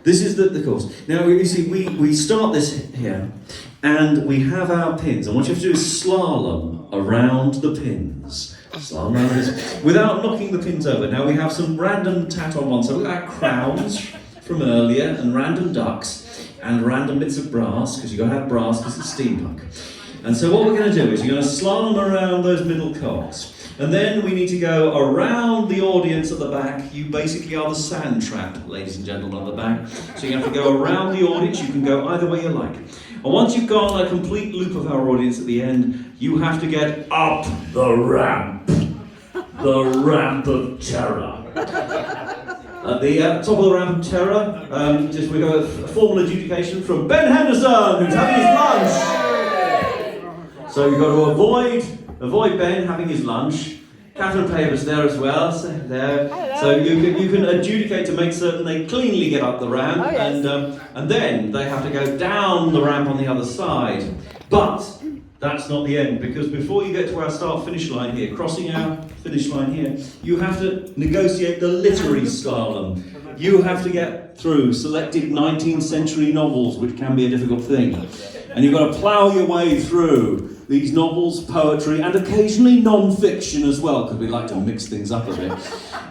This is the course. Now, you see, we start this here, and we have our pins, and what you have to do is slalom around the pins. Slalom around this, without knocking the pins over. Now, we have some random tat on one side. We've got our crowns from earlier, and random ducks, and random bits of brass, because you've got to have brass, because it's steampunk. And so what we're going to do is you're going to slalom around those middle cogs. And then we need to go around the audience at the back. You basically are the sand trap, ladies and gentlemen, on the back. So you have to go around the audience. You can go either way you like. And once you've gone a complete loop of our audience at the end, you have to get up the ramp. The ramp of terror. At the top of the ramp of terror, we've got a formal adjudication from Ben Henderson, who's having his lunch. So you've got to avoid Ben having his lunch. Catherine Paver's there as well, so there. So you can adjudicate to make certain they cleanly get up the ramp, oh, yes. And then they have to go down the ramp on the other side. But that's not the end, because before you get to our start-finish line here, crossing our finish line here, you have to negotiate the literary slalom. You have to get through selected 19th century novels, which can be a difficult thing. And you've got to plough your way through these novels, poetry, and occasionally non-fiction as well, because we like to mix things up a bit.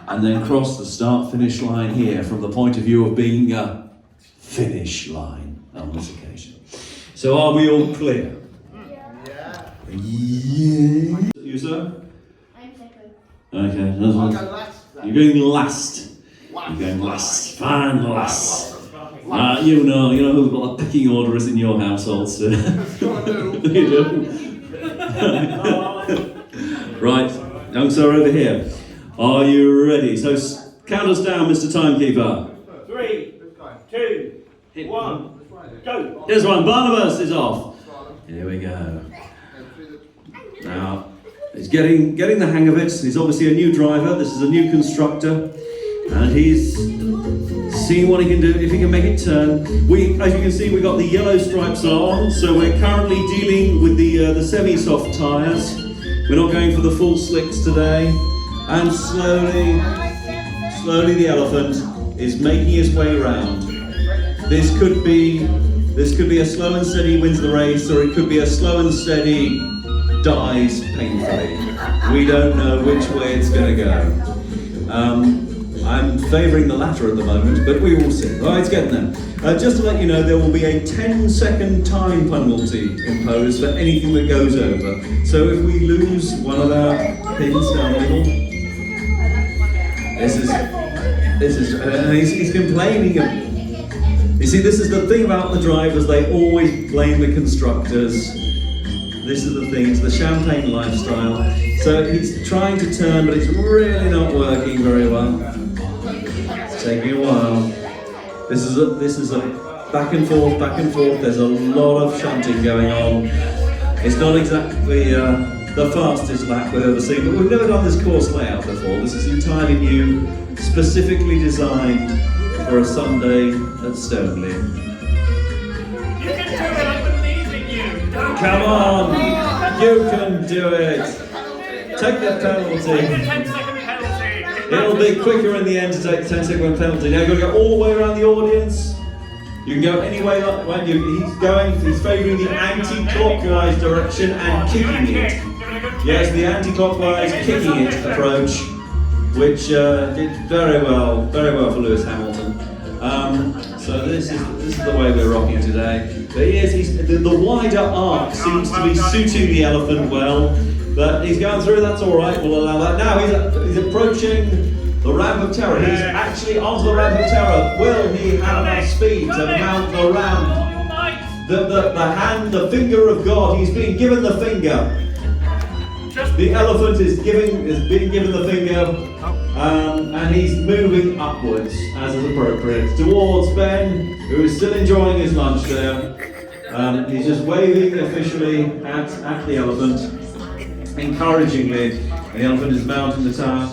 And then cross the start-finish line here from the point of view of being a finish line on this occasion. So are we all clear? Yeah. You, sir? I'm second. Okay. I'll go last. You're going last. You're going last. Fine, last. You know who what the picking order is in your household, sir. You do? Right, young sir over here. Are you ready? So count us down, Mr. Timekeeper. 3, 2, 1, go! Here's one. Barnabas is off. Here we go. Now, he's getting the hang of it. He's obviously a new driver. This is a new constructor. And he's seeing what he can do, if he can make it turn. As you can see, we've got the yellow stripes on, so we're currently dealing with the semi-soft tyres. We're not going for the full slicks today. And slowly the elephant is making his way around. This could be a slow and steady wins the race, or it could be a slow and steady dies painfully. We don't know which way it's going to go. I'm favouring the latter at the moment, but we will see. All right, it's getting there. Just to let you know, there will be a 10-second time penalty imposed for anything that goes over. So if we lose one of our pins down the middle, he's complaining. You see, this is the thing about the drivers, they always blame the constructors. This is the thing, it's the champagne lifestyle. So he's trying to turn, but it's really not working very well. It's taking a while. This is a back and forth. There's a lot of shunting going on. It's not exactly the fastest lap we've ever seen, but we've never done this course layout before. This is entirely new, specifically designed for a Sunday at Stoneleigh. You can do it, I believe in you. Come on, you can do it. Take the penalty. Take the 10-second penalty. It'll be quicker in the end to take the 10-second penalty. Now you've got to go all the way around the audience. You can go any way like right, he's favouring the anti-clockwise direction and kicking it. Yes, the anti-clockwise kicking it approach, which did very well for Lewis Hamilton. So this is the way we're rocking today. But the wider arc seems to be suiting the elephant well, but he's going through. That's all right. We'll allow that. Now he's approaching the ramp of terror. He's actually onto the ramp of terror. Will he have enough speed to mount the ramp? The finger of God. He's being given the finger. The elephant is being given the finger. And he's moving upwards, as is appropriate, towards Ben, who is still enjoying his lunch there. He's just waving officially at the elephant, encouragingly. The elephant is mounting the tower.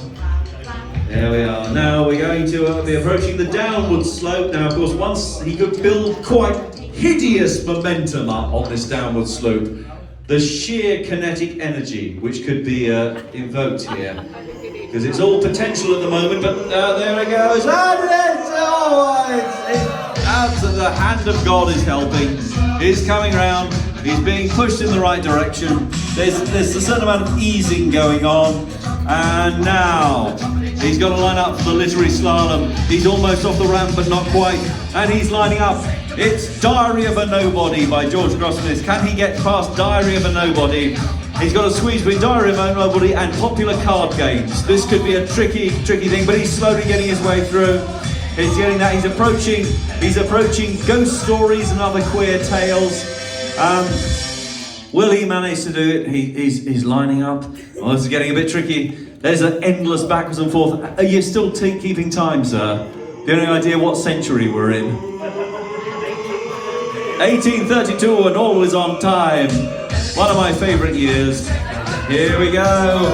There we are. Now we're going to be approaching the downward slope. Now, of course, once he could build quite hideous momentum up on this downward slope, the sheer kinetic energy which could be invoked here. Because it's all potential at the moment, but there it goes. And it's the hand of God is helping. He's coming round. He's being pushed in the right direction. There's a certain amount of easing going on. And now he's got to line up for the literary slalom. He's almost off the ramp, but not quite. And he's lining up. It's Diary of a Nobody by George Grossmith. Can he get past Diary of a Nobody? He's got to squeeze between Diary of a Nobody and popular card games. This could be a tricky thing, but he's slowly getting his way through. He's getting that. He's approaching ghost stories and other queer tales. Will he manage to do it? He's lining up. Oh, this is getting a bit tricky. There's an endless backwards and forth. Are you still keeping time, sir? Do you have any idea what century we're in? 1832 and all is on time. One of my favourite years. Here we go.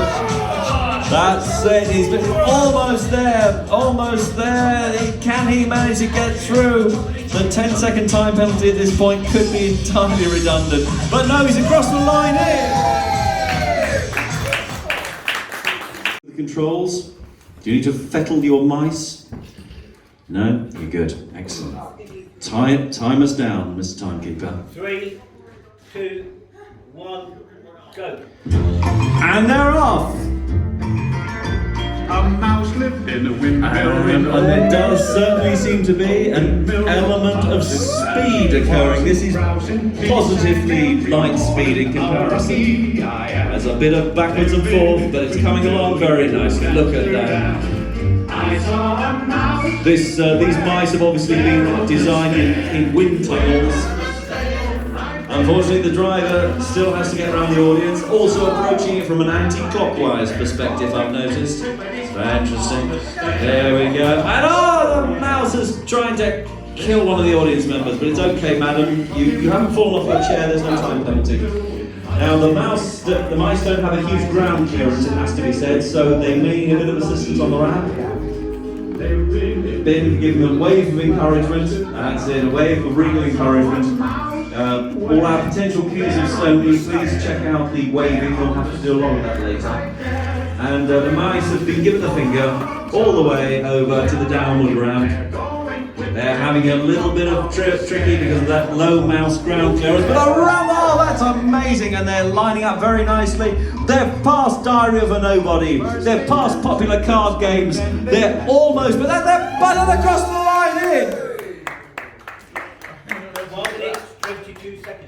That's it. He's almost there. Almost there. Can he manage to get through? The 10-second time penalty at this point could be entirely redundant. But no, he's across the line here. The controls. Do you need to fettle your mice? No? You're good. Excellent. Time us down, Mr. Timekeeper. 3, 2, 1, go. And they're off. A mouse lived in a windmill. And there does certainly seem to be an element of speed occurring. This is positively light speed in comparison. There's a bit of backwards and forth, but it's coming along very nicely. Look at that. These mice have obviously been designed in wind tunnels. Unfortunately, the driver still has to get around the audience, also approaching it from an anti-clockwise perspective, I've noticed. It's very interesting. There we go. And the mouse is trying to kill one of the audience members, but it's okay, madam. You haven't fallen off your chair, there's no time penalty. Now, the mice don't have a huge ground clearance, it has to be said, so they may need a bit of assistance on the ramp. Been giving a wave of encouragement. That's it, a wave of regal encouragement. All our potential keys of Stoneleigh, please check out the waving. We'll have to do a lot of that later. And the mice have been given the finger all the way over to the downward ramp. They're having a little bit of tricky because of that low mouse ground clearance. But that's amazing, and they're lining up very nicely. They've passed Diary of a Nobody. They've passed popular card games. They're almost, but they're butted across the line in.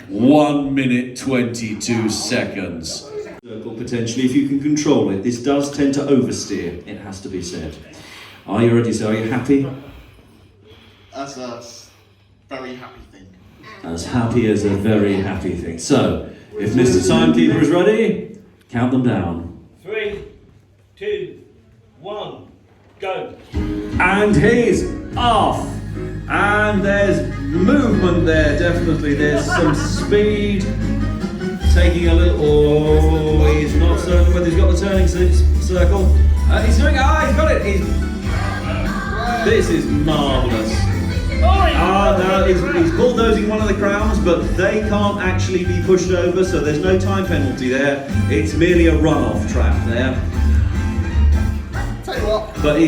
1 minute 22 seconds. Circle potentially, if you can control it. This does tend to oversteer, it has to be said. Are you ready, sir? Are you happy? That's a very happy thing. As happy as a very happy thing. So, if Mr. Timekeeper is ready, count them down. 3, 2, 1, go. And he's off. And there's movement there, definitely. There's some speed. Taking a little. Oh, he's not certain whether he's got the turning circle. He's doing it. He's got it. This is marvellous. No, he's bulldozing one of the crowns, but they can't actually be pushed over, so there's no time penalty there. It's merely a run-off trap there. Tell you what. But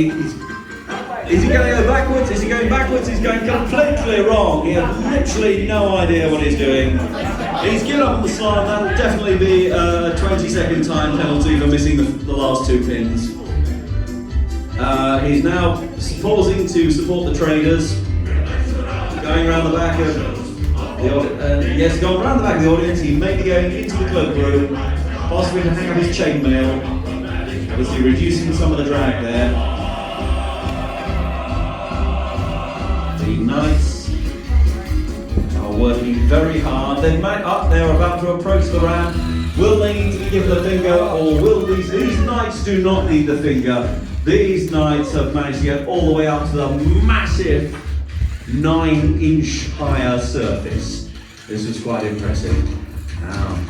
is he going to go backwards? Is he going backwards? He's going completely wrong. He has literally no idea what he's doing. He's given up on the slalom. That'll definitely be a 20-second time penalty for missing the last two pins. He's now pausing to support the traders. Going around the back of the audience. Yes, going around the back of the audience. He may be going into the cloakroom, possibly to hang up his chainmail. Obviously reducing some of the drag there. The knights are working very hard. They're about to approach the ramp. Will they need to be given the finger, or will these knights do not need the finger? These knights have managed to get all the way up to the massive 9-inch higher surface. This is quite impressive.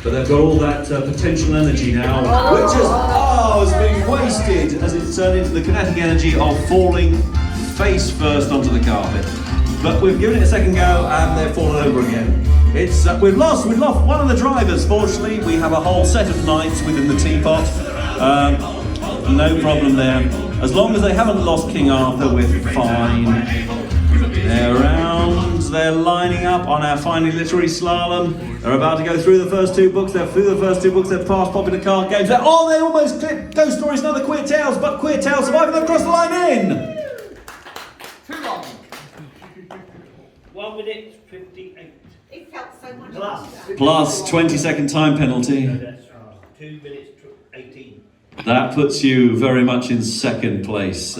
But they've got all that potential energy now, which has been wasted as it's turned into the kinetic energy of falling face first onto the carpet. But we've given it a second go and they've fallen over again. We've lost one of the drivers. Fortunately, we have a whole set of knights within the Teapot. No problem there. As long as they haven't lost King Arthur, we're fine. They're around they're lining up on our finally literary slalom. They're about to go through the first two books. They're through the first two books. They're past popular card games. They almost clipped Ghost Stories and Other Queer Tales, but Queer Tales survived and they've crossed the line in. Too long. 1 minute 58. It felt so much Plus. longer. Plus 20-second time penalty. No, that's 2 minutes 18. That puts you very much in second place,